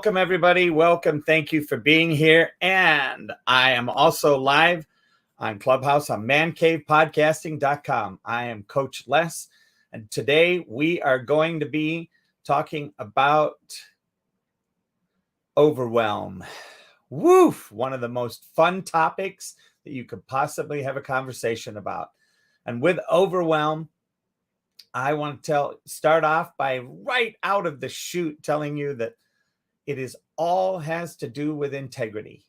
Welcome, everybody. Welcome. Thank you for being here. And I am also live on Clubhouse on mancavepodcasting.com. I am Coach Les, and today we are going to be talking about overwhelm. Woof! One of the most fun topics that you could possibly have a conversation about. And with overwhelm, I want to start off by right out of the chute telling you that it is all has to do with integrity.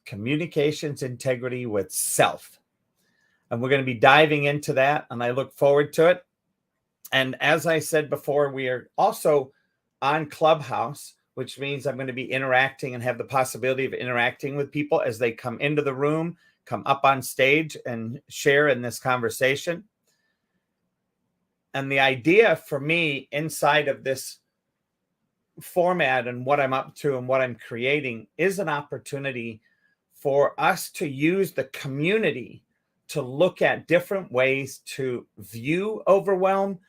Communications integrity with self. And we're going to be diving into that, and I look forward to it. And as I said before, we are also on Clubhouse, which means I'm going to be interacting and have the possibility of interacting with people as they come into the room, come up on stage and share in this conversation. And the idea for me inside of this format and what I'm up to and what I'm creating is an opportunity for us to use the community to look at different ways to view overwhelm,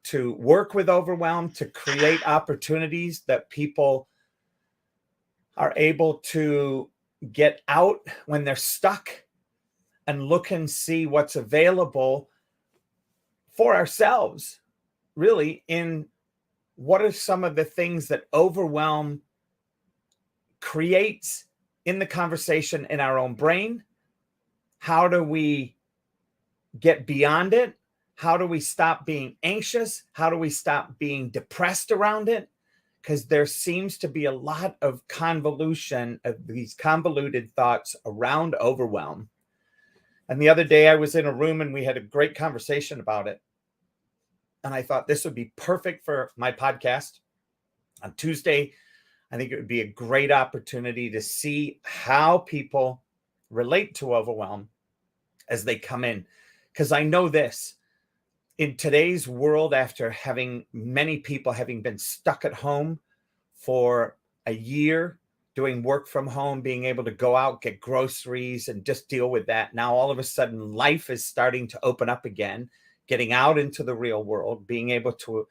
to work with overwhelm, to create opportunities that people are able to get out when they're stuck and look and see what's available for ourselves, really, in what are some of the things that overwhelm creates in the conversation in our own brain? How do we get beyond it? How do we stop being anxious? How do we stop being depressed around it? Because there seems to be a lot of convolution of these convoluted thoughts around overwhelm. And the other day I was in a room and we had a great conversation about it. And I thought this would be perfect for my podcast on Tuesday. I think it would be a great opportunity to see how people relate to overwhelm as they come in. Because I know this, in today's world, after having many people having been stuck at home for a year, doing work from home, being able to go out, get groceries, and just deal with that. Now, all of a sudden, life is starting to open up again, getting out into the real world, being able to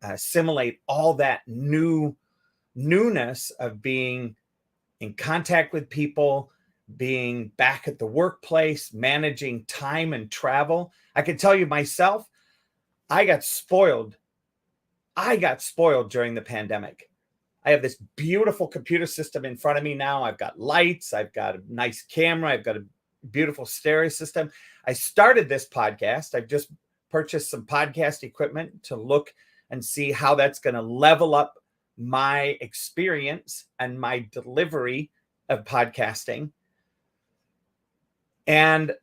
assimilate all that newness of being in contact with people, being back at the workplace, managing time and travel. I can tell you myself, I got spoiled during the pandemic. I have this beautiful computer system in front of me now. I've got lights. I've got a nice camera. I've got a beautiful stereo system. I started this podcast. I've just purchased some podcast equipment to look and see how that's going to level up my experience and my delivery of podcasting. And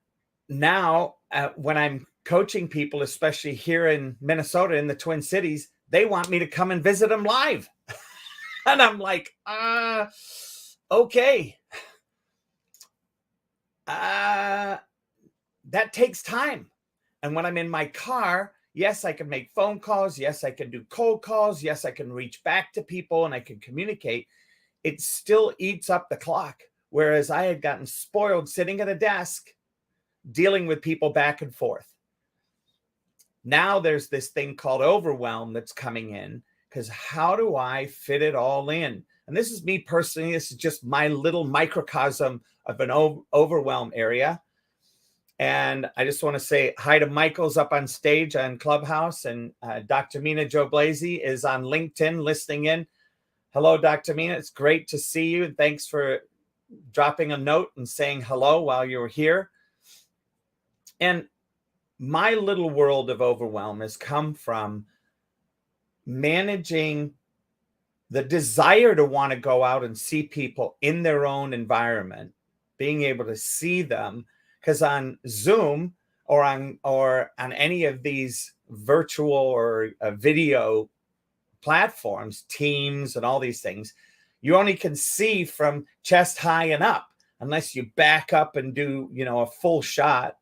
now when I'm coaching people, especially here in Minnesota, in the Twin Cities, they want me to come and visit them live. And I'm like, okay. That takes time. And when I'm in my car, yes, I can make phone calls. Yes, I can do cold calls. Yes, I can reach back to people and I can communicate. It still eats up the clock. Whereas I had gotten spoiled sitting at a desk, dealing with people back and forth. Now there's this thing called overwhelm that's coming in, because how do I fit it all in? And this is me personally. This is just my little microcosm of an overwhelm area. And I just want to say hi to Michael's up on stage on Clubhouse, and Dr. Mina Joe Blasey is on LinkedIn listening in. Hello, Dr. Mina. It's great to see you. And thanks for dropping a note and saying hello while you were here. And my little world of overwhelm has come from managing the desire to want to go out and see people in their own environment, being able to see them. Because on Zoom or on any of these virtual or video platforms, Teams and all these things, you only can see from chest high and up unless you back up and do, a full shot.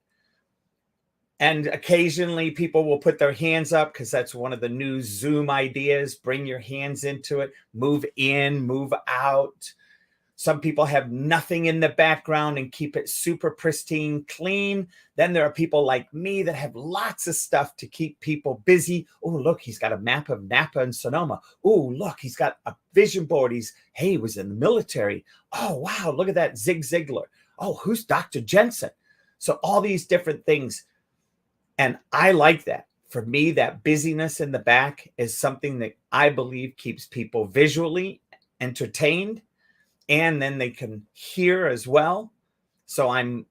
And occasionally people will put their hands up because that's one of the new Zoom ideas. Bring your hands into it, move in, move out. Some people have nothing in the background and keep it super pristine, clean. Then there are people like me that have lots of stuff to keep people busy. Oh, look, he's got a map of Napa and Sonoma. Oh, look, he's got a vision board. He was in the military. Oh, wow, look at that Zig Ziglar. Oh, who's Dr. Jensen? So all these different things. And I like that. For me, that busyness in the back is something that I believe keeps people visually entertained, and then they can hear as well. So I'm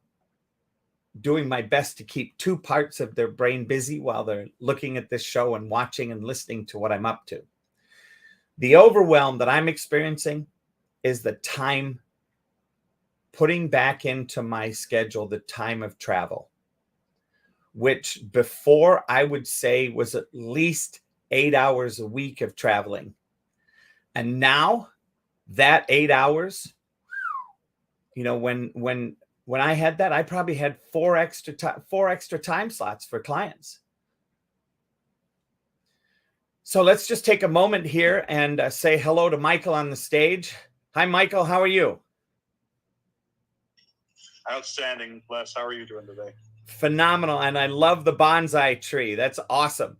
doing my best to keep two parts of their brain busy while they're looking at this show and watching and listening to what I'm up to. The overwhelm that I'm experiencing is the time putting back into my schedule, the time of travel, which before I would say was at least 8 hours a week of traveling. And now that 8 hours, you know, when I had that, I probably had four extra time slots for clients. So let's just take a moment here and say hello to Michael on the stage. Hi, Michael. How are you? Outstanding, Les. How are you doing today? Phenomenal. And I love the bonsai tree. That's awesome.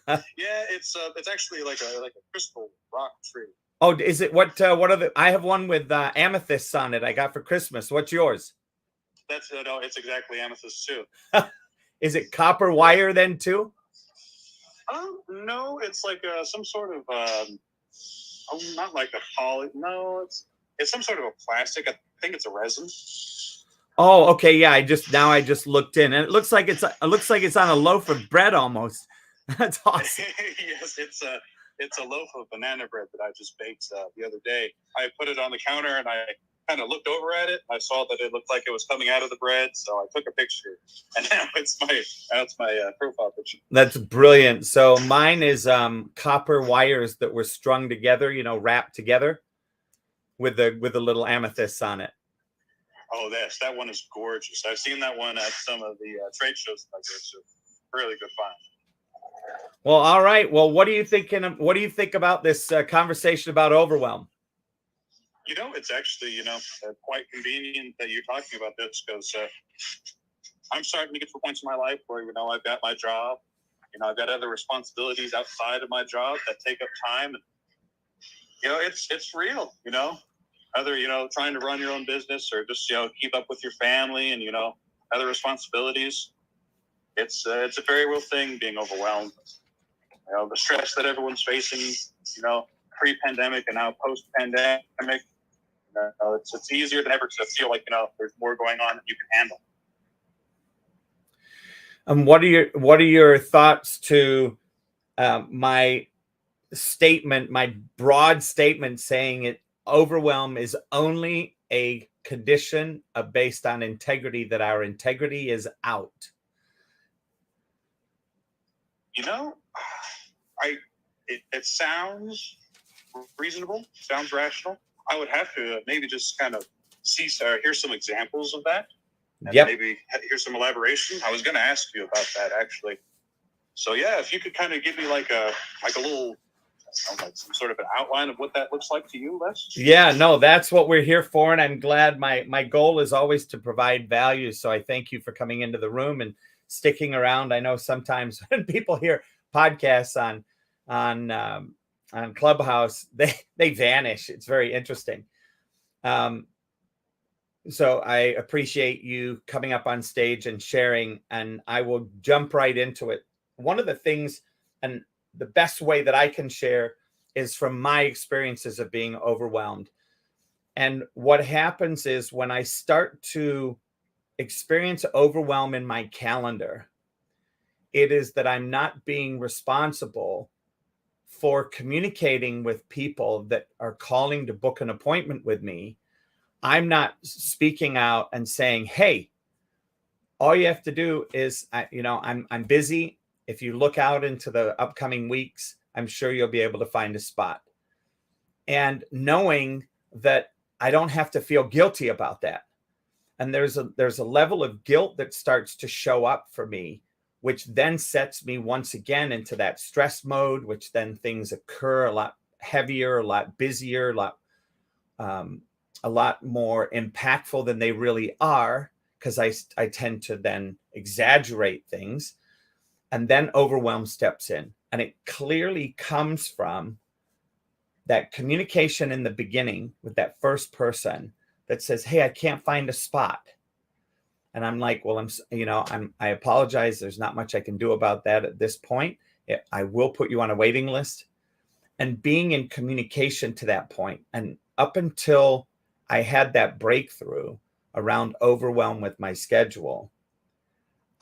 Yeah, it's actually like a crystal rock tree. Oh, is it what are the? I have one with amethysts on it. I got for Christmas. What's yours? That's no, it's exactly amethyst too. Is it copper wire then too? No, it's like some sort of not like a poly. No, it's some sort of a plastic. I think it's a resin. Oh, okay, yeah. I just looked in, and it looks like it's on a loaf of bread almost. That's awesome. Yes, it's a loaf of banana bread that I just baked the other day. I put it on the counter and I kind of looked over at it. I saw that it looked like it was coming out of the bread, so I took a picture, and now it's my profile picture. That's brilliant. So mine is copper wires that were strung together, you know, wrapped together with the little amethysts on it. Oh, that one is gorgeous. I've seen that one at some of the trade shows. It's a really good find. Well, all right. Well, what do you think about this conversation about overwhelm? You know, it's actually, quite convenient that you're talking about this because I'm starting to get to points in my life where, I've got my job, I've got other responsibilities outside of my job that take up time. And, it's real, Either, trying to run your own business or just, keep up with your family and, other responsibilities. It's a very real thing being overwhelmed. The stress that everyone's facing, pre-pandemic and now post-pandemic, it's easier than ever to feel like, there's more going on that you can handle. What are your thoughts to my statement, my broad statement saying overwhelm is only a condition based on integrity, that our integrity is out? It sounds reasonable, sounds rational. I would have to maybe just kind of hear some examples of that. And maybe hear some elaboration. I was going to ask you about that actually. So yeah, if you could kind of give me like a little, like some sort of an outline of what that looks like to you, Les? Yeah, no, that's what we're here for. And I'm glad my goal is always to provide value. So I thank you for coming into the room and sticking around. I know sometimes when people hear podcasts on Clubhouse, they vanish. It's very interesting. So I appreciate you coming up on stage and sharing, and I will jump right into it. One of the things, and the best way that I can share, is from my experiences of being overwhelmed. And what happens is when I start to experience overwhelm in my calendar, it is that I'm not being responsible for communicating with people that are calling to book an appointment with me. I'm not speaking out and saying, hey, all you have to do is, I'm busy. If you look out into the upcoming weeks, I'm sure you'll be able to find a spot. And knowing that I don't have to feel guilty about that. And there's a level of guilt that starts to show up for me, which then sets me once again into that stress mode, which then things occur a lot heavier, a lot busier, a lot a lot more impactful than they really are, because I tend to then exaggerate things. And then overwhelm steps in. And it clearly comes from that communication in the beginning with that first person that says, hey, I can't find a spot. And I'm like, well, I apologize. There's not much I can do about that at this point. I will put you on a waiting list. And being in communication to that point, and up until I had that breakthrough around overwhelm with my schedule,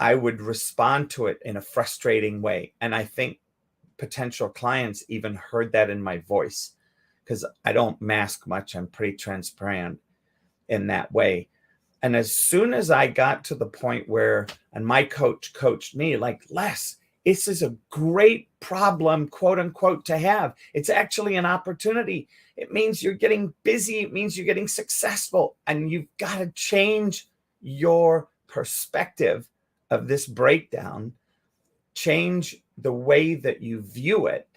I would respond to it in a frustrating way. And I think potential clients even heard that in my voice, because I don't mask much. I'm pretty transparent in that way. And as soon as I got to the point where, and my coach coached me like, Les, this is a great problem, quote unquote, to have. It's actually an opportunity. It means you're getting busy. It means you're getting successful. And you've got to change your perspective of this breakdown, change the way that you view it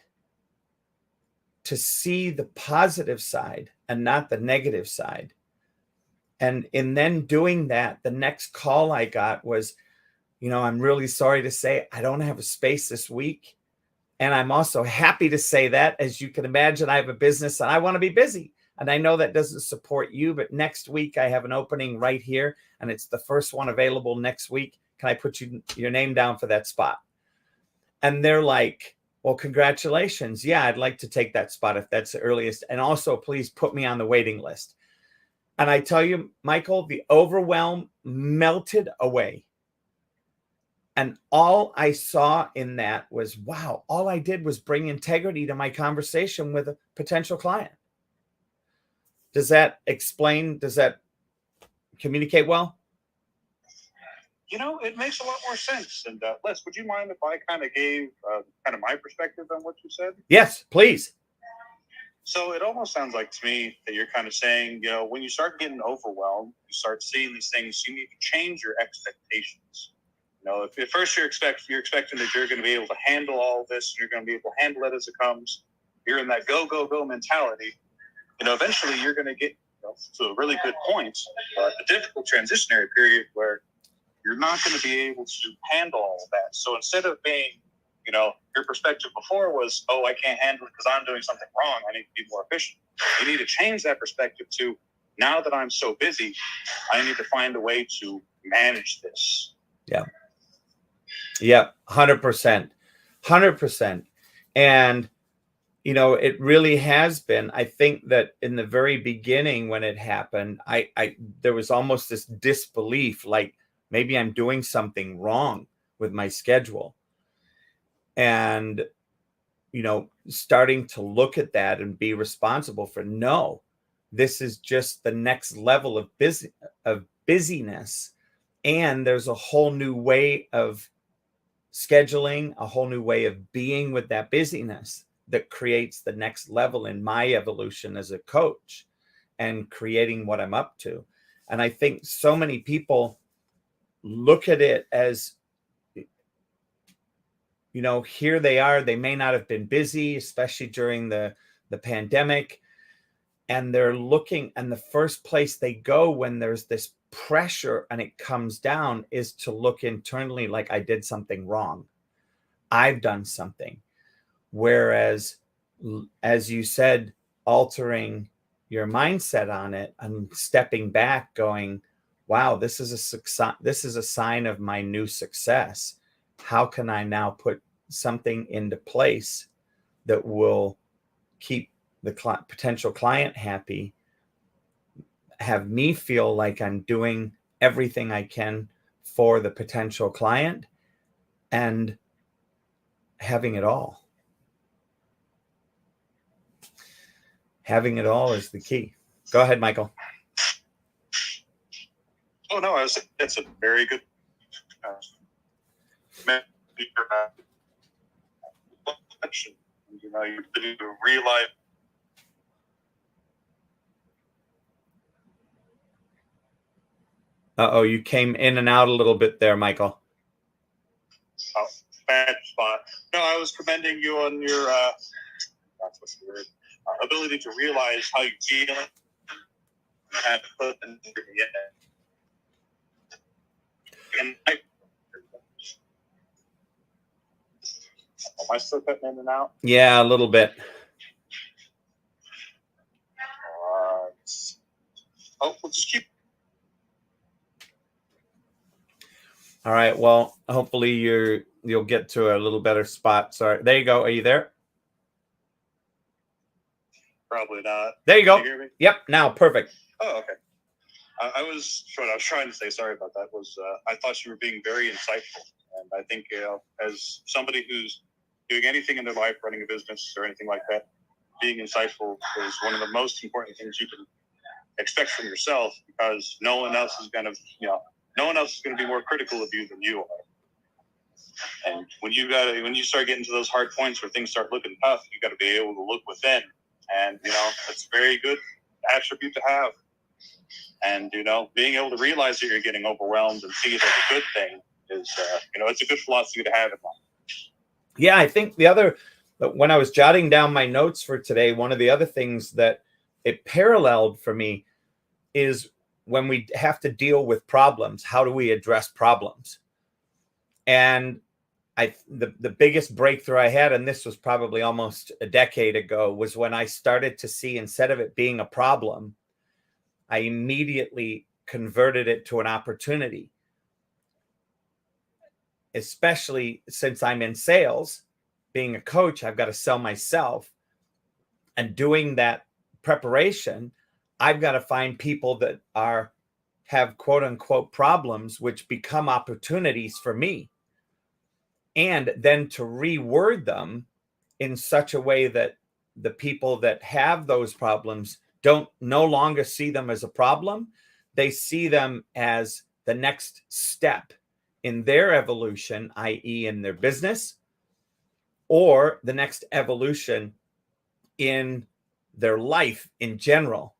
to see the positive side and not the negative side. And in then doing that, the next call I got was, I'm really sorry to say I don't have a space this week. And I'm also happy to say that, as you can imagine, I have a business and I want to be busy. And I know that doesn't support you, but next week I have an opening right here, and it's the first one available next week. Can I put your name down for that spot? And they're like, well, congratulations. Yeah, I'd like to take that spot if that's the earliest. And also, please put me on the waiting list. And I tell you, Michael, the overwhelm melted away. And all I saw in that was, wow, all I did was bring integrity to my conversation with a potential client. Does that explain? Does that communicate well? It makes a lot more sense. And Les, would you mind if I kind of gave kind of my perspective on what you said? Yes, please. So it almost sounds like to me that you're kind of saying, when you start getting overwhelmed, you start seeing these things, you need to change your expectations. If at first you're expecting that you're going to be able to handle all this, you're going to be able to handle it as it comes, you're in that go, go, go mentality, eventually you're going to get to a really good point, a difficult transitionary period where you're not going to be able to handle all of that. So instead of being, your perspective before was, oh, I can't handle it because I'm doing something wrong, I need to be more efficient. You need to change that perspective to, now that I'm so busy, I need to find a way to manage this. Yeah, 100%. 100%. And, it really has been. I think that in the very beginning when it happened, there was almost this disbelief, like maybe I'm doing something wrong with my schedule. And, starting to look at that and be responsible for, no, this is just the next level of busyness. And there's a whole new way of scheduling, a whole new way of being with that busyness that creates the next level in my evolution as a coach and creating what I'm up to. And I think so many people look at it as, here they are, they may not have been busy, especially during the pandemic. And they're looking, and the first place they go when there's this pressure and it comes down is to look internally, like I did something wrong. I've done something. Whereas, as you said, altering your mindset on it and stepping back, going, wow, this is a sign of my new success. How can I now put something into place that will keep the potential client happy, have me feel like I'm doing everything I can for the potential client, and having it all. Having it all is the key. Go ahead, Michael. Oh, no, it's a very good you realize. You came in and out a little bit there, Michael. Oh, bad spot. No, I was commending you on your what's the word? Ability to realize how you feel had to put in yet. And am I still cutting in and out? Yeah, a little bit. We'll just keep. All right. Well, hopefully you'll get to a little better spot. Sorry. There you go. Are you there? Probably not. There you go. Can you hear me? Yep. Now, perfect. Oh, okay. What I was trying to say, sorry about that, was I thought you were being very insightful. And I think, as somebody who's doing anything in their life, running a business or anything like that, being insightful is one of the most important things you can expect from yourself, because no one else is going to be more critical of you than you are. And when you start getting to those hard points where things start looking tough, you got to be able to look within. And, it's a very good attribute to have. And, being able to realize that you're getting overwhelmed and see it as a good thing is, it's a good philosophy to have in life. Yeah, I think when I was jotting down my notes for today, one of the other things that it paralleled for me is when we have to deal with problems, how do we address problems? And the biggest breakthrough I had, and this was probably almost a decade ago, was when I started to see, instead of it being a problem, I immediately converted it to an opportunity. Especially since I'm in sales, being a coach, I've got to sell myself. And doing that preparation, I've got to find people that have quote unquote problems, which become opportunities for me. And then to reword them in such a way that the people that have those problems don't no longer see them as a problem. They see them as the next step in their evolution, i.e. in their business, or the next evolution in their life in general.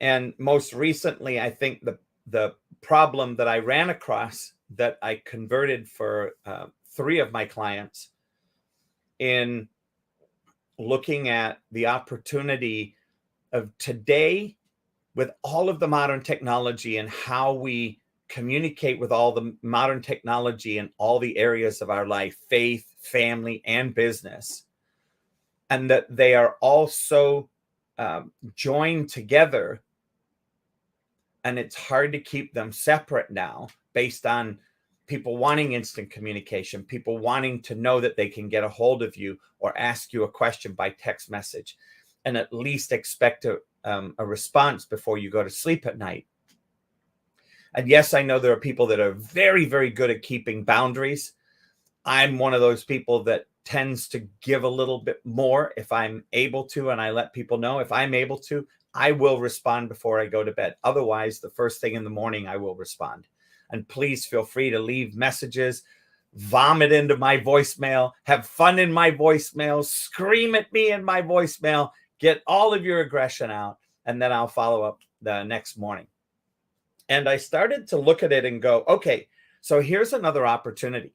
And most recently, I think the problem that I ran across that I converted for 3 of my clients in looking at the opportunity of today with all of the modern technology and how we communicate with all the modern technology in all the areas of our life, faith, family, and business, and that they are all so joined together. And it's hard to keep them separate now based on people wanting instant communication, people wanting to know that they can get a hold of you or ask you a question by text message, and at least expect a response before you go to sleep at night. And yes, I know there are people that are very, very good at keeping boundaries. I'm one of those people that tends to give a little bit more if I'm able to, and I let people know if I'm able to, I will respond before I go to bed. Otherwise, the first thing in the morning, I will respond. And please feel free to leave messages, vomit into my voicemail, have fun in my voicemail, scream at me in my voicemail, get all of your aggression out, and then I'll follow up the next morning. And I started to look at it and go, okay, so here's another opportunity.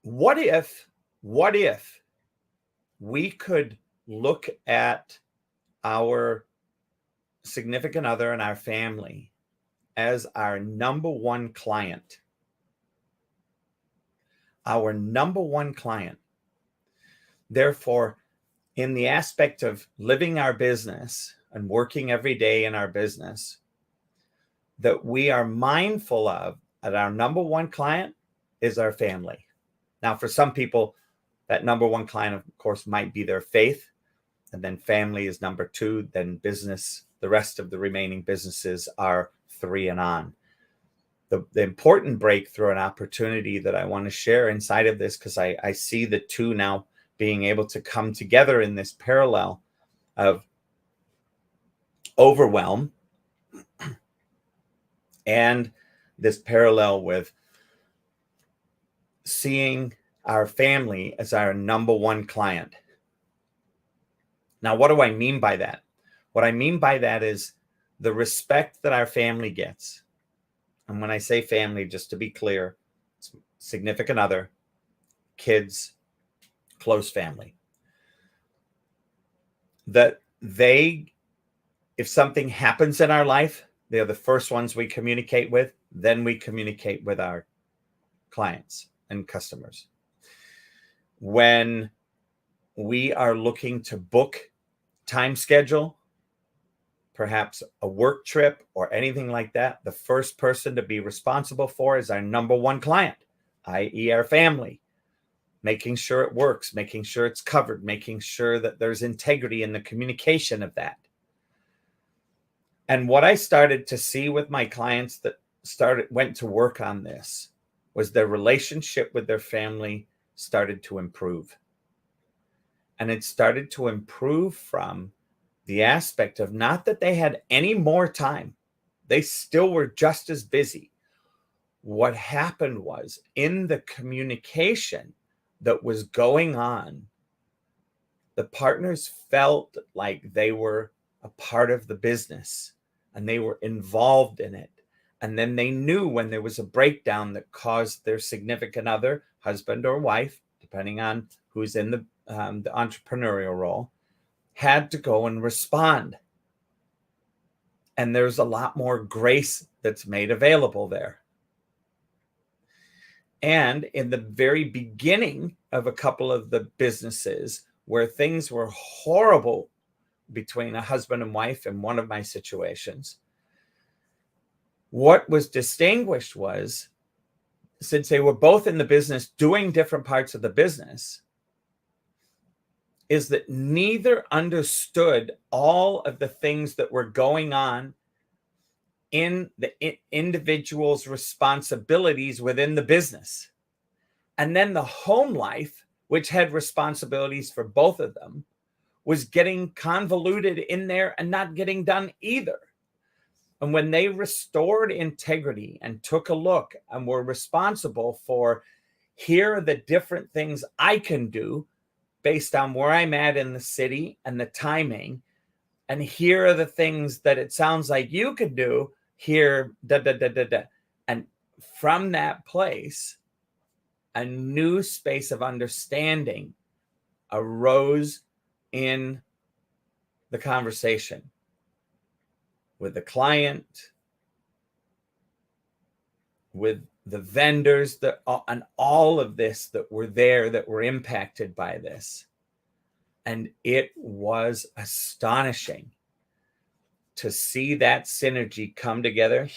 What if we could look at our significant other and our family as our number one client? Our number one client. Therefore, in the aspect of living our business and working every day in our business, that we are mindful of that our number one client is our family. Now, for some people, that number one client, of course, might be their faith, and then family is number 2, then business. The rest of the remaining businesses are 3 and on. The important breakthrough and opportunity that I want to share inside of this, because I see the two now being able to come together in this parallel of overwhelm and this parallel with seeing our family as our number one client. Now, what do I mean by that? What I mean by that is the respect that our family gets. And when I say family, just to be clear, it's significant other, kids, close family. that if something happens in our life, they're the first ones we communicate with. Then we communicate with our clients and customers. When we are looking to book time schedule, perhaps a work trip or anything like that, the first person to be responsible for is our number one client, i.e. our family. Making sure it works, making sure it's covered, making sure that there's integrity in the communication of that. And what I started to see with my clients that went to work on this was their relationship with their family started to improve. And it started to improve from the aspect of not that they had any more time. They still were just as busy. What happened was in the communication that was going on, the partners felt like they were a part of the business and they were involved in it. And then they knew when there was a breakdown that caused their significant other, husband or wife, depending on who's in the entrepreneurial role, had to go and respond. And there's a lot more grace that's made available there. And in the very beginning of a couple of the businesses where things were horrible between a husband and wife in one of my situations, what was distinguished was, since they were both in the business doing different parts of the business, is that neither understood all of the things that were going on in the individual's responsibilities within the business. And then the home life, which had responsibilities for both of them, was getting convoluted in there and not getting done either. And when they restored integrity and took a look and were responsible for, here are the different things I can do based on where I'm at in the city and the timing, and here are the things that it sounds like you could do here, And from that place, a new space of understanding arose in the conversation with the client, with the vendors, and all of this that were there that were impacted by this. And it was astonishing to see that synergy come together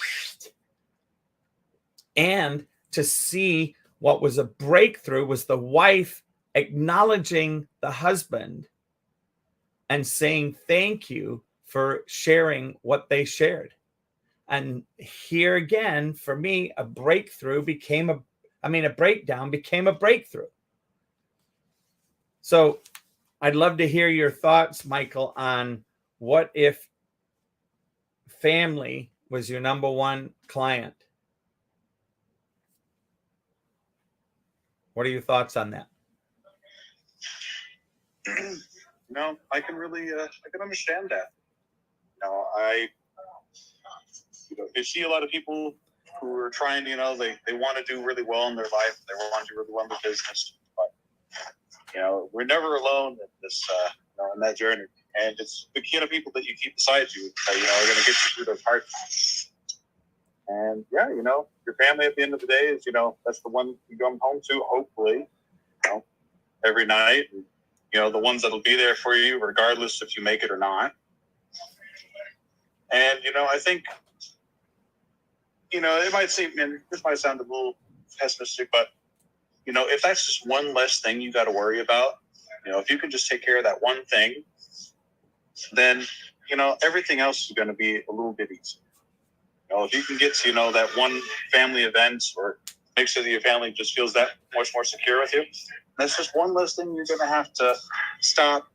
and to see what was a breakthrough was the wife acknowledging the husband and saying thank you for sharing what they shared. And here again, for me, a breakdown became a breakthrough. So I'd love to hear your thoughts, Michael, on what if family was your number one client. What are your thoughts on that? No, I can really, I can understand that. You see a lot of people who are trying, they want to do really well in their life. They want to do really well in their business. But, we're never alone in this, in that journey. And it's the kind of people that you keep beside you that, are going to get you through those hard times. And yeah, your family at the end of the day is, that's the one you come home to, hopefully, every night. And, the ones that'll be there for you, regardless if you make it or not. And, I think, it might seem, and this might sound a little pessimistic, but, if that's just one less thing you got to worry about, if you can just take care of that one thing, then, everything else is going to be a little bit easier. If you can get to, that one family event or make sure that your family just feels that much more secure with you, that's just one less thing you're going to have to stop,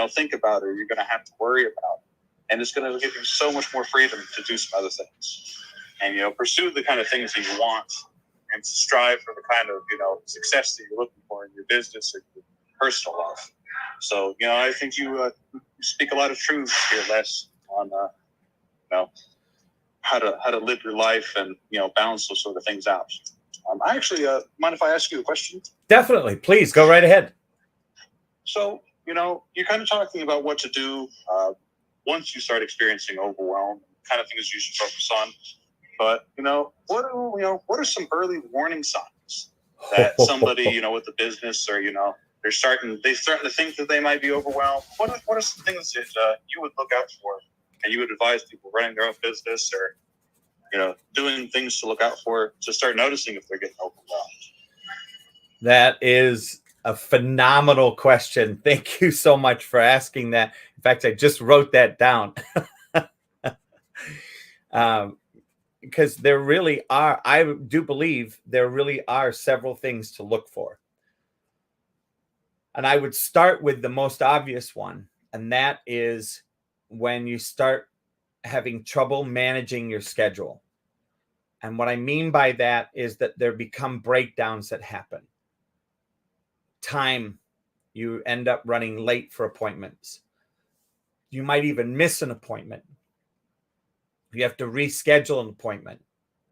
think about, or you're going to have to worry about. And it's going to give you so much more freedom to do some other things. And, pursue the kind of things that you want and strive for the kind of, success that you're looking for in your business or your personal life. So, I think you speak a lot of truth here, Les, on, how to live your life and, balance those sort of things out. I actually, mind if I ask you a question? Definitely. Please go right ahead. So, you're kind of talking about what to do once you start experiencing overwhelm, kind of things you should focus on. But, what are some early warning signs that somebody, with the business or, they're starting to think that they might be overwhelmed? What are some things that you would look out for and you would advise people running their own business or, doing things to look out for to start noticing if they're getting overwhelmed? That is a phenomenal question. Thank you so much for asking that. In fact, I just wrote that down. Because there really are, I do believe there really are several things to look for. And I would start with the most obvious one, and that is when you start having trouble managing your schedule. And what I mean by that is that there become breakdowns that happen. Time, you end up running late for appointments. You might even miss an appointment. You have to reschedule an appointment,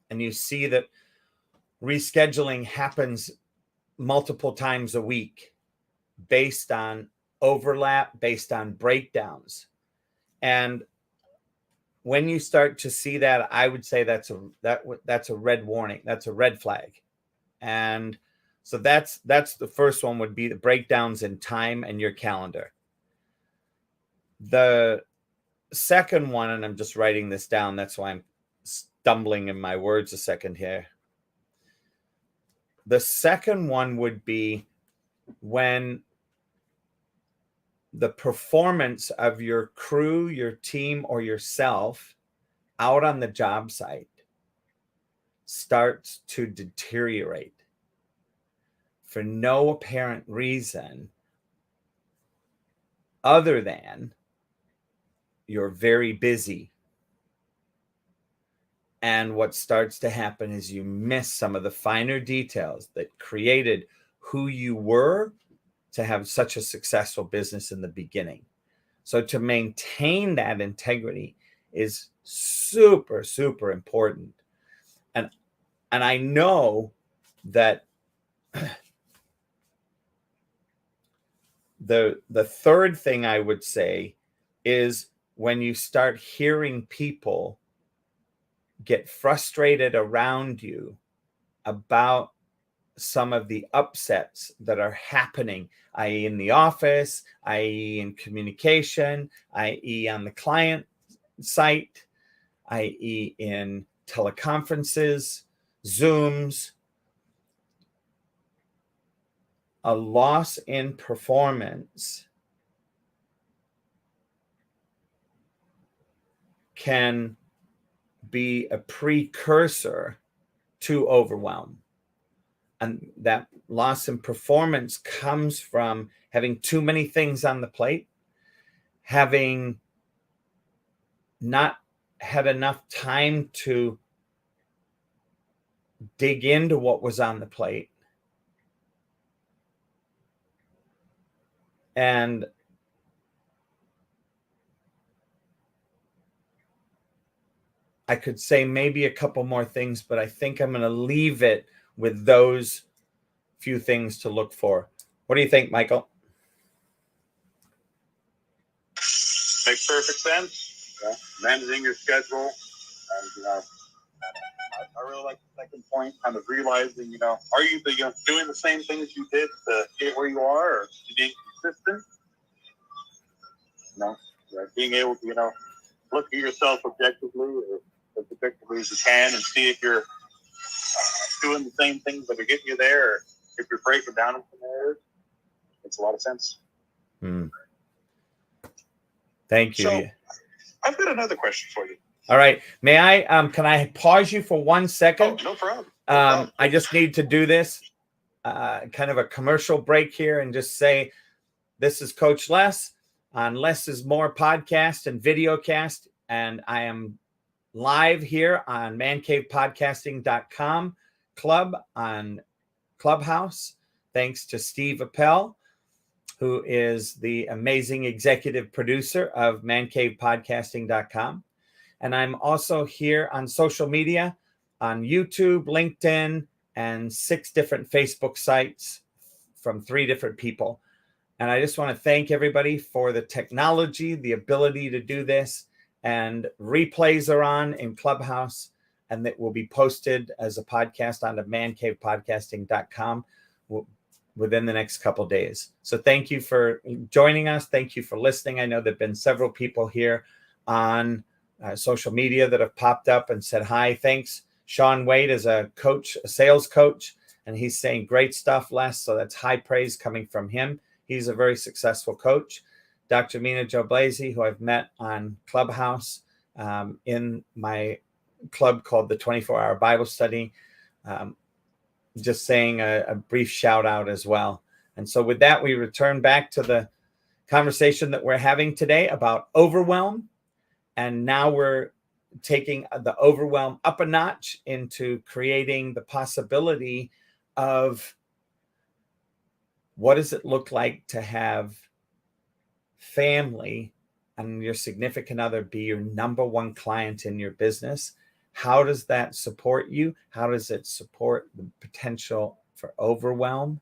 and you see that rescheduling happens multiple times a week based on overlap, based on breakdowns. And when you start to see that, I would say that's a red warning. That's a red flag. And so that's the first one, would be the breakdowns in time and your calendar. The second one, and I'm just writing this down, that's why I'm stumbling in my words a second here. The second one would be when the performance of your crew, your team, or yourself out on the job site starts to deteriorate for no apparent reason other than you're very busy. And what starts to happen is you miss some of the finer details that created who you were to have such a successful business in the beginning. So to maintain that integrity is super, super important. And I know that the third thing I would say is when you start hearing people get frustrated around you about some of the upsets that are happening, i.e. in the office, i.e. in communication, i.e. on the client site, i.e. in teleconferences, Zooms. A loss in performance can be a precursor to overwhelm. And that loss in performance comes from having too many things on the plate, having not had enough time to dig into what was on the plate. And I could say maybe a couple more things, but I think I'm going to leave it with those few things to look for. What do you think, Michael? Makes perfect sense. Managing your schedule. And, I really like the second point, kind of realizing, are you doing the same things you did to get where you are, or you being consistent? Being able to, look at yourself objectively, or as objectively as you can, and see if you're doing the same things that are getting you there, or if you're breaking down in some areas. Makes a lot of sense. Thank you. So, I've got another question for you. All right. May I, can I pause you for 1 second? Oh, no problem. I just need to do this, kind of a commercial break here, and just say, this is Coach Les on Less is More podcast and videocast. And I am live here on mancavepodcasting.com club on Clubhouse. Thanks to Steve Appel, who is the amazing executive producer of mancavepodcasting.com. And I'm also here on social media, on YouTube, LinkedIn, and 6 different Facebook sites from 3 different people. And I just want to thank everybody for the technology, the ability to do this. And replays are on in Clubhouse, and that will be posted as a podcast on mancavepodcasting.com within the next couple of days. So thank you for joining us. Thank you for listening. I know there have been several people here on social media that have popped up and said hi. Thanks. Sean Wade is a coach, a sales coach, and he's saying great stuff, Les. So that's high praise coming from him. He's a very successful coach. Dr. Mina Joe Blasey, who I've met on Clubhouse in my club called the 24-Hour Bible Study, just saying a brief shout out as well. And so with that, we return back to the conversation that we're having today about overwhelm. And now we're taking the overwhelm up a notch into creating the possibility of what does it look like to have family and your significant other be your number one client in your business? How does that support you? How does it support the potential for overwhelm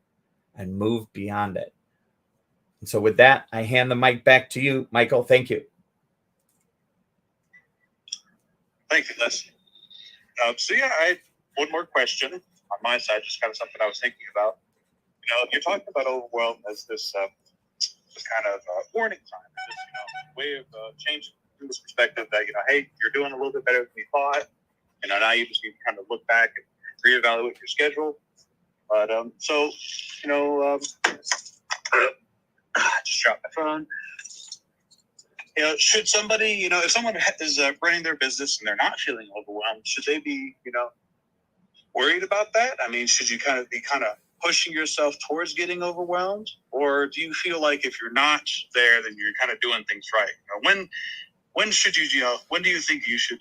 and move beyond it? And so with that, I hand the mic back to you, Michael. Thank you. Thank you, Les. So yeah, I had one more question on my side, just kind of something I was thinking about. You're talking about overwhelm as this kind of warning sign, this way of changing this perspective that hey, you're doing a little bit better than you thought. Now you just need to kind of look back and reevaluate your schedule. But just dropped my phone. Should somebody, if someone is running their business and they're not feeling overwhelmed, should they be, worried about that? I mean, should you kind of be pushing yourself towards getting overwhelmed? Or do you feel like if you're not there, then you're kind of doing things right? When should you, when do you think you should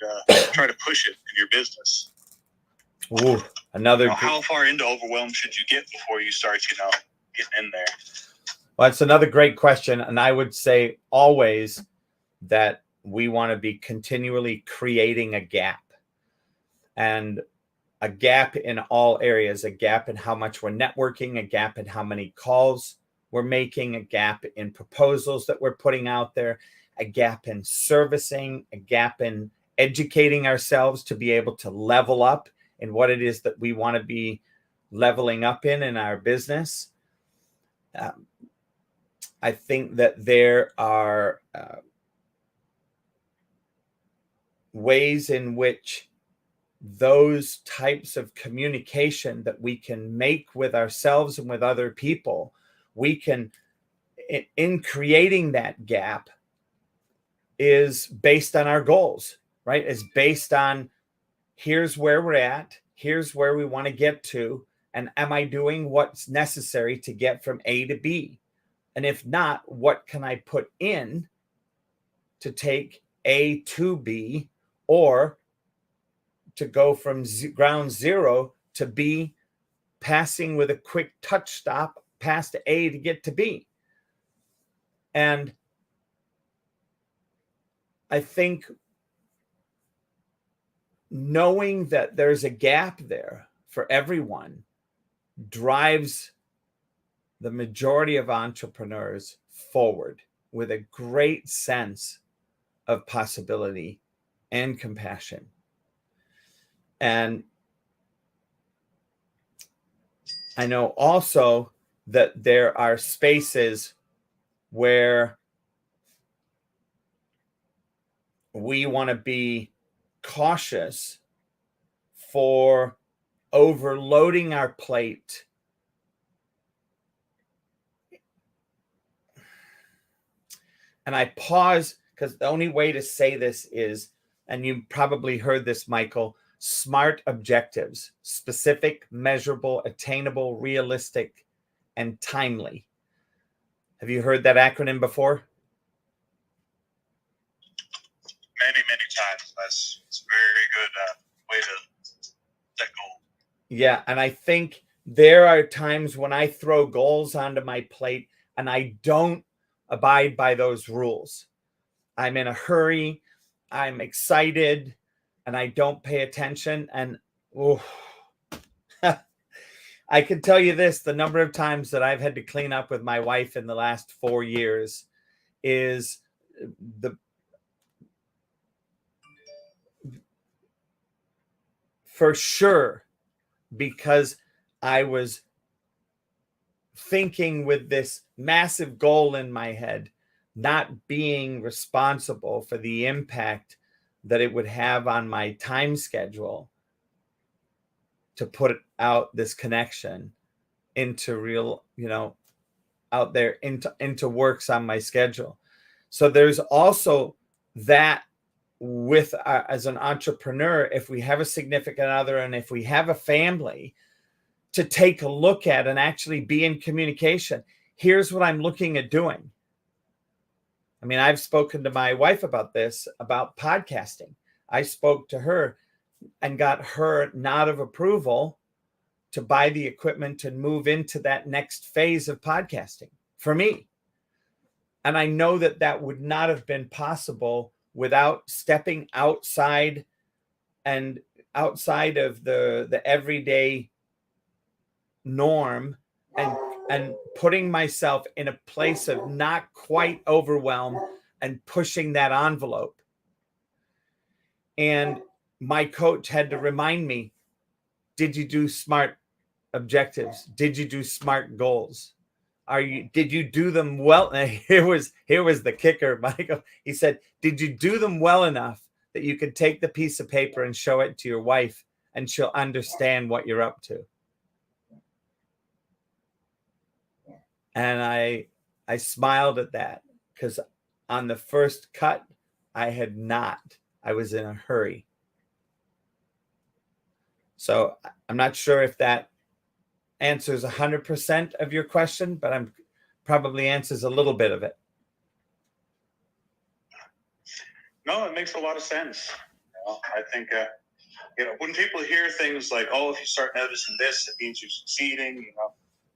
try to push it in your business? Ooh, another. How far into overwhelm should you get before you start, getting in there? Well, it's another great question. And I would say always that we want to be continually creating a gap, and a gap in all areas, a gap in how much we're networking, a gap in how many calls we're making, a gap in proposals that we're putting out there, a gap in servicing, a gap in educating ourselves to be able to level up in what it is that we want to be leveling up in our business. I think that there are ways in which those types of communication that we can make with ourselves and with other people, we can, in creating that gap, is based on our goals, right? It's based on here's where we're at, here's where we want to get to, and am I doing what's necessary to get from A to B? And if not, what can I put in to take A to B, or to go from ground zero to B, passing with a quick touch stop past A to get to B? And I think knowing that there's a gap there for everyone drives the majority of entrepreneurs forward with a great sense of possibility and compassion. And I know also that there are spaces where we want to be cautious for overloading our plate and I pause because the only way to say this is, and you probably heard this, Michael, SMART objectives: specific, measurable, attainable, realistic, and timely. Have you heard that acronym before? Many times. It's a very good way to set goals. Yeah, and I think there are times when I throw goals onto my plate and I don't abide by those rules. I'm in a hurry, I'm excited, and I don't pay attention. And I can tell you this, the number of times that I've had to clean up with my wife in the last 4 years is the for sure, because I was thinking with this massive goal in my head, not being responsible for the impact that it would have on my time schedule to put out this connection into real, out there into works on my schedule. So there's also that with as an entrepreneur, if we have a significant other and if we have a family, to take a look at and actually be in communication. Here's what I'm looking at doing. I mean, I've spoken to my wife about this, about podcasting. I spoke to her and got her nod of approval to buy the equipment and move into that next phase of podcasting for me. And I know that that would not have been possible without stepping outside and outside of the everyday norm and putting myself in a place of not quite overwhelmed and pushing that envelope. And my coach had to remind me, did you do SMART objectives? Did you do SMART goals? Did you do them well? Here was the kicker, Michael. He said, did you do them well enough that you could take the piece of paper and show it to your wife and she'll understand what you're up to? And I smiled at that because on the first cut, I had not. I was in a hurry. So I'm not sure if that answers 100% of your question, but I'm probably answers a little bit of it. No, it makes a lot of sense. I think, when people hear things like, oh, if you start noticing this, it means you're succeeding,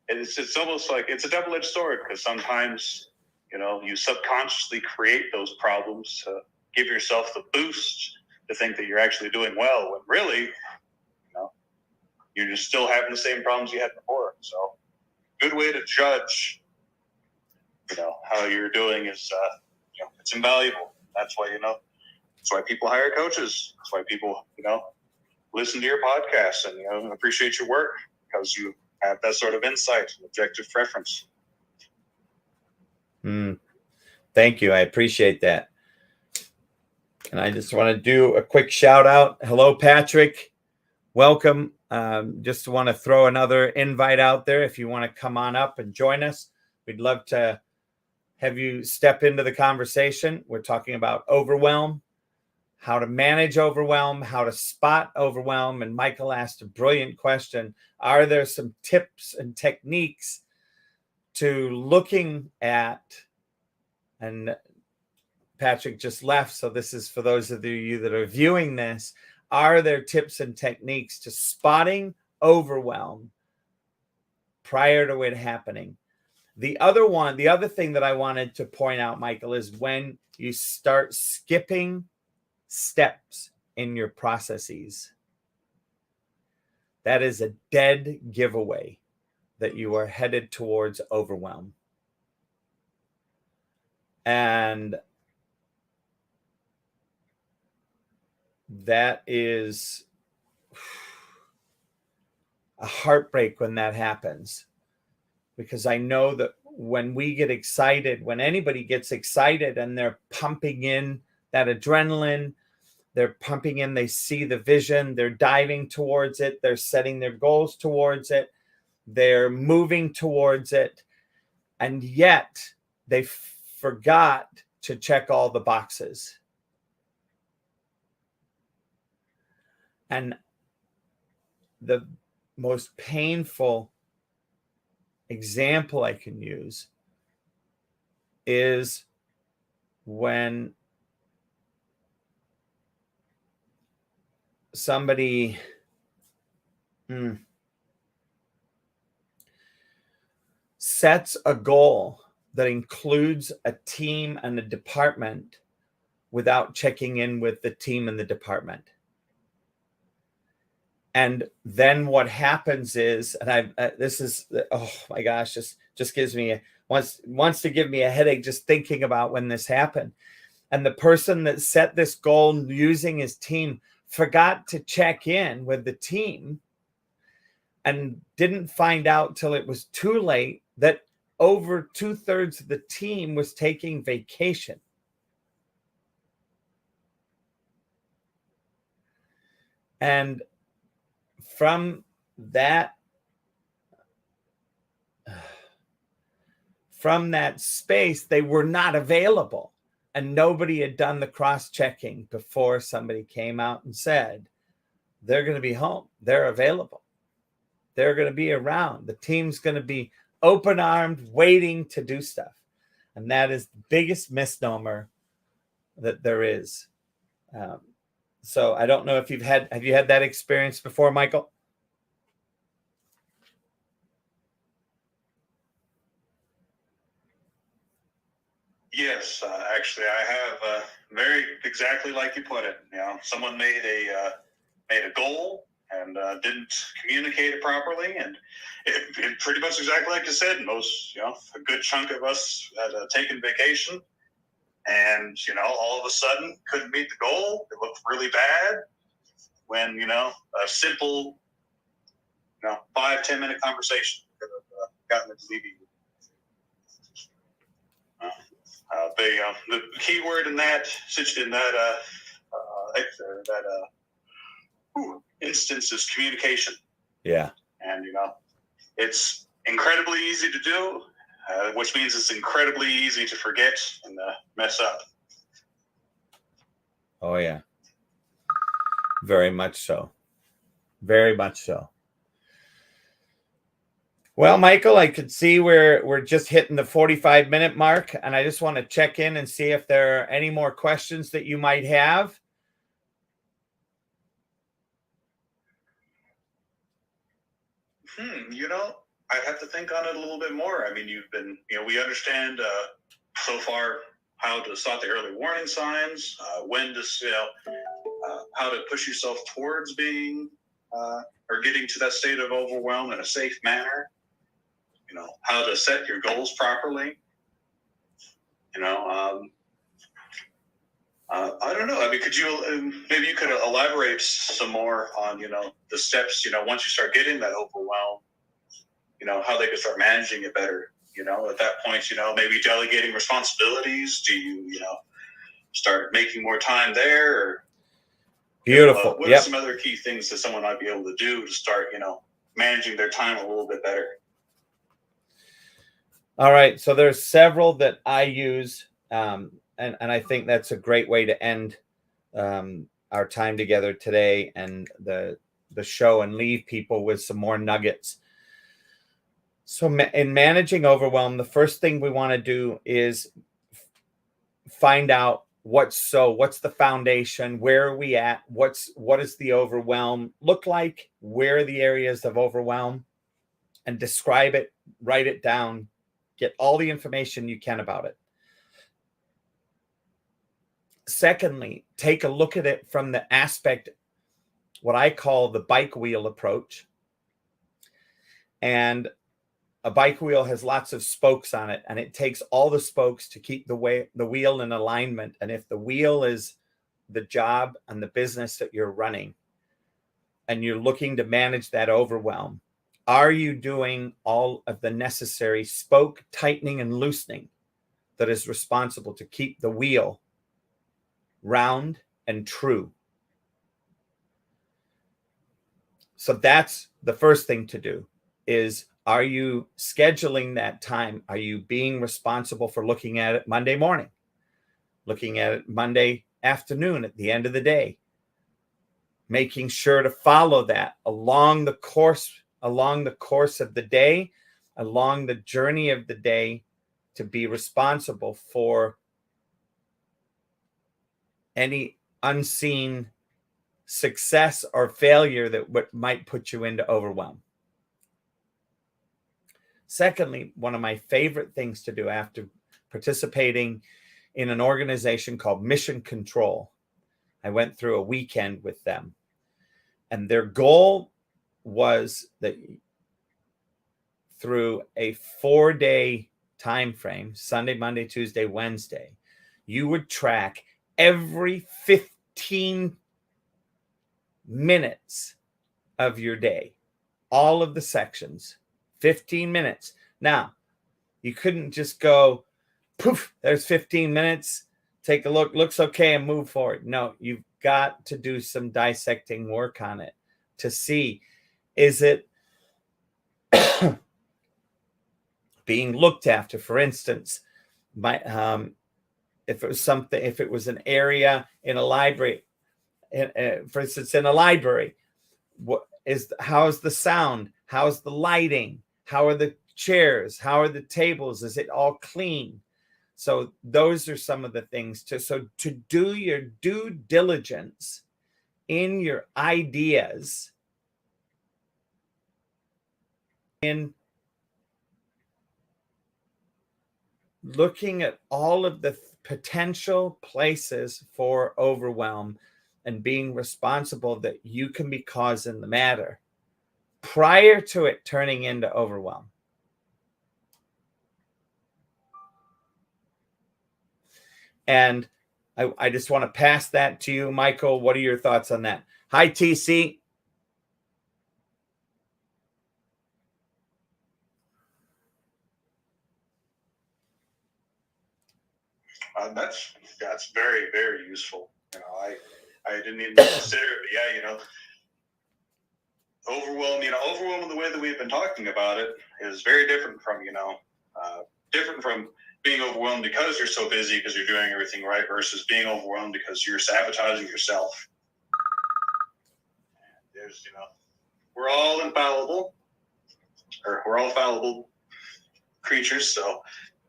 it's almost like it's a double-edged sword because sometimes, you subconsciously create those problems to give yourself the boost to think that you're actually doing well when really, you're just still having the same problems you had before. So good way to judge, how you're doing is, it's invaluable. That's why, that's why people hire coaches. That's why people, listen to your podcast and, appreciate your work because you have that sort of insight and objective preference. Thank you. I appreciate that. And I just want to do a quick shout out. Hello, Patrick. Welcome. Just want to throw another invite out there. If you want to come on up and join us, we'd love to have you step into the conversation. We're talking about overwhelm, how to manage overwhelm, how to spot overwhelm. And Michael asked a brilliant question. Are there some tips and techniques to looking at, and Patrick just left, so this is for those of you that are viewing this, are there tips and techniques to spotting overwhelm prior to it happening? The other thing that I wanted to point out, Michael, is when you start skipping steps in your processes. That is a dead giveaway that you are headed towards overwhelm. And that is a heartbreak when that happens. Because I know that when we get excited, when anybody gets excited and they're pumping in that adrenaline, they're pumping in, they see the vision, they're diving towards it, they're setting their goals towards it, they're moving towards it, and yet they forgot to check all the boxes. And the most painful example I can use is when somebody sets a goal that includes a team and a department without checking in with the team and the department. And then what happens is, and this is, oh my gosh, just gives me wants to give me a headache just thinking about when this happened. And the person that set this goal using his team forgot to check in with the team and didn't find out till it was too late that over 2/3 of the team was taking vacation. And from that space, they were not available. And nobody had done the cross-checking before somebody came out and said, they're going to be home. They're available. They're going to be around. The team's going to be open-armed, waiting to do stuff. And that is the biggest misnomer that there is. So I don't know if have you had that experience before, Michael? Yes, actually, I have very exactly like you put it. Someone made a goal and didn't communicate it properly, and it pretty much exactly like you said. Most, a good chunk of us had taken vacation, and all of a sudden couldn't meet the goal. It looked really bad when a simple 5-10 minute conversation could have gotten it deleted. The key word in that instance is communication. Yeah. And it's incredibly easy to do, which means it's incredibly easy to forget and mess up. Oh yeah. Very much so. Very much so. Well, Michael, I could see we're just hitting the 45-minute mark, and I just want to check in and see if there are any more questions that you might have. I'd have to think on it a little bit more. I mean, you've been, we understand so far how to spot the early warning signs, when to, how to push yourself towards being or getting to that state of overwhelm in a safe manner. How to set your goals properly. I don't know. I mean, could you maybe you could elaborate some more on the steps once you start getting that overwhelm, how they could start managing it better. At that point, maybe delegating responsibilities. Do you start making more time there? Or, beautiful. What are some other key things that someone might be able to do to start managing their time a little bit better? All right. So there's several that I use. And I think that's a great way to end our time together today and the show, and leave people with some more nuggets. So in managing overwhelm, the first thing we want to do is find out what's the foundation, where are we at, what does the overwhelm look like, where are the areas of overwhelm, and describe it, write it down, get all the information you can about it. Secondly, take a look at it from the aspect, what I call the bike wheel approach. And a bike wheel has lots of spokes on it, and it takes all the spokes to keep the wheel in alignment. And if the wheel is the job and the business that you're running, and you're looking to manage that overwhelm, are you doing all of the necessary spoke tightening and loosening that is responsible to keep the wheel round and true? So that's the first thing to do, is, are you scheduling that time? Are you being responsible for looking at it Monday morning, looking at it Monday afternoon at the end of the day, making sure to follow that along the course of the day, along the journey of the day, to be responsible for any unseen success or failure that might put you into overwhelm. Secondly, one of my favorite things to do after participating in an organization called Mission Control, I went through a weekend with them. And their goal was that through a 4-day time frame, Sunday, Monday, Tuesday, Wednesday, you would track every 15 minutes of your day, all of the sections, 15 minutes. Now, you couldn't just go, poof, there's 15 minutes, take a look, looks okay, and move forward. No, you've got to do some dissecting work on it to see, is it being looked after? For instance, if it was an area in a library, for instance, in a library, how's the sound? How's the lighting? How are the chairs? How are the tables? Is it all clean? So those are some of the things to do your due diligence in your ideas, in looking at all of the potential places for overwhelm and being responsible that you can be causing the matter prior to it turning into overwhelm. And I just want to pass that to you, Michael. What are your thoughts on that? Hi, TC. That's very, very useful. I didn't even consider it, but yeah, overwhelm the way that we've been talking about it is very different from being overwhelmed because you're so busy because you're doing everything right versus being overwhelmed because you're sabotaging yourself. There's we're all infallible, or we're all fallible creatures, so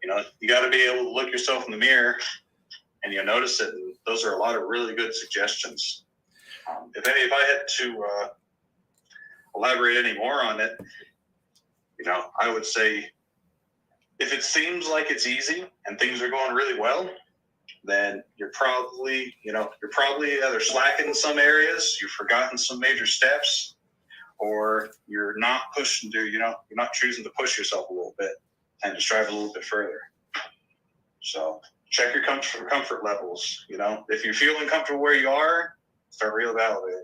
you got to be able to look yourself in the mirror and you notice it, and those are a lot of really good suggestions. If I had to elaborate any more on it, I would say if it seems like it's easy and things are going really well, then you're probably either slacking in some areas, you've forgotten some major steps, or you're not you're not choosing to push yourself a little bit and to strive a little bit further. So check your comfort levels. If you're feeling comfortable where you are, start reevaluating.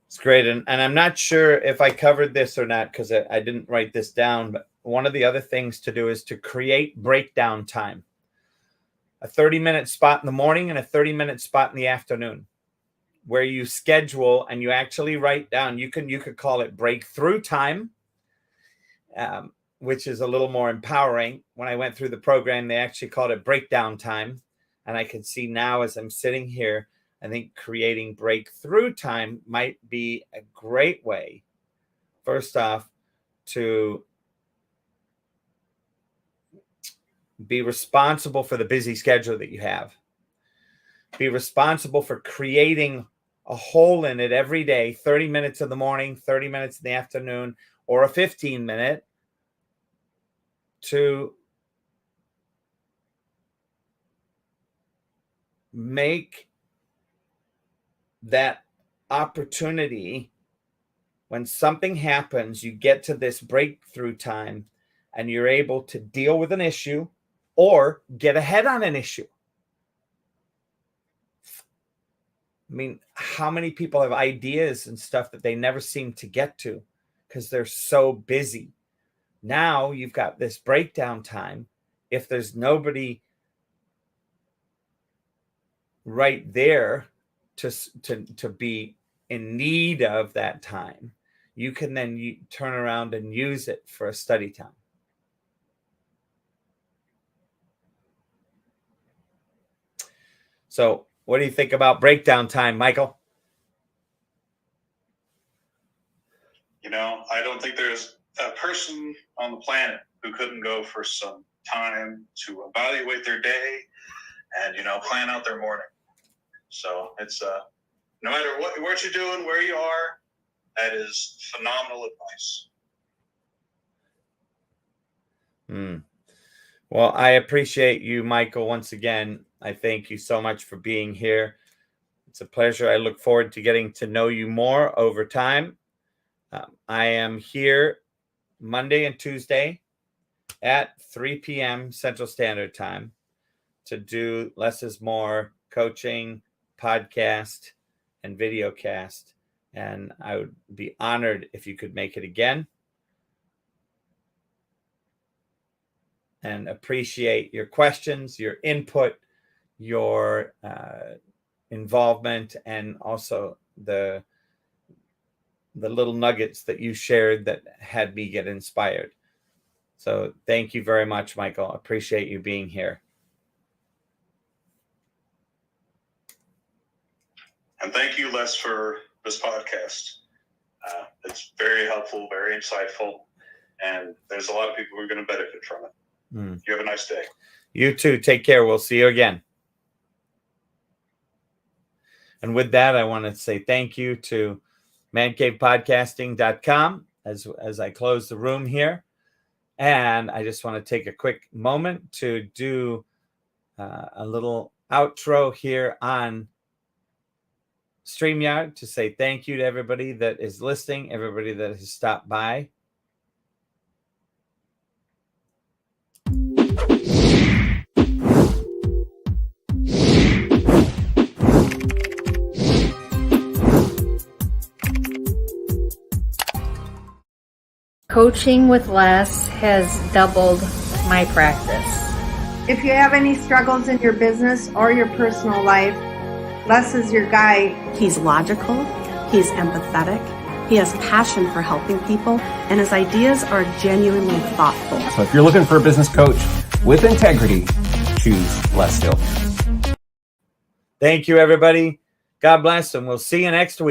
It's great. And I'm not sure if I covered this or not because I didn't write this down, but one of the other things to do is to create breakdown time. A 30-minute spot in the morning and a 30-minute spot in the afternoon where you schedule and you actually write down. You could call it breakthrough time, which is a little more empowering. When I went through the program, they actually called it breakdown time. And I can see now as I'm sitting here, I think creating breakthrough time might be a great way, first off, to be responsible for the busy schedule that you have. Be responsible for creating a hole in it every day, 30 minutes in the morning, 30 minutes in the afternoon, or a 15-minute to make that opportunity. When something happens, you get to this breakthrough time and you're able to deal with an issue or get ahead on an issue. I mean, how many people have ideas and stuff that they never seem to get to because they're so busy? Now you've got this breakdown time. If there's nobody right there to be in need of that time, you can then turn around and use it for a study time. So what do you think about breakdown time, Michael? I don't think there's a person on the planet who couldn't go for some time to evaluate their day and, plan out their morning. So it's no matter what you're doing, where you are, that is phenomenal advice. Well, I appreciate you, Michael, once again. I thank you so much for being here. It's a pleasure. I look forward to getting to know you more over time. I am here Monday and Tuesday at 3 p.m. Central Standard Time to do Less is More coaching, podcast, and video cast. And I would be honored if you could make it again. And appreciate your questions, your input, your involvement, and also the little nuggets that you shared that had me get inspired. So thank you very much, Michael. Appreciate you being here. And thank you, Les, for this podcast. It's very helpful, very insightful, and there's a lot of people who are going to benefit from it. You have a nice day. You too. Take care. We'll see you again. And with that, I want to say thank you to mancavepodcasting.com as I close the room here. And I just want to take a quick moment to do a little outro here on StreamYard to say thank you to everybody that is listening, everybody that has stopped by. Coaching with Les has doubled my practice. If you have any struggles in your business or your personal life, Les is your guy. He's logical, he's empathetic, he has passion for helping people, and his ideas are genuinely thoughtful. So if you're looking for a business coach with integrity, choose Les Hill. Thank you, everybody. God bless, and we'll see you next week.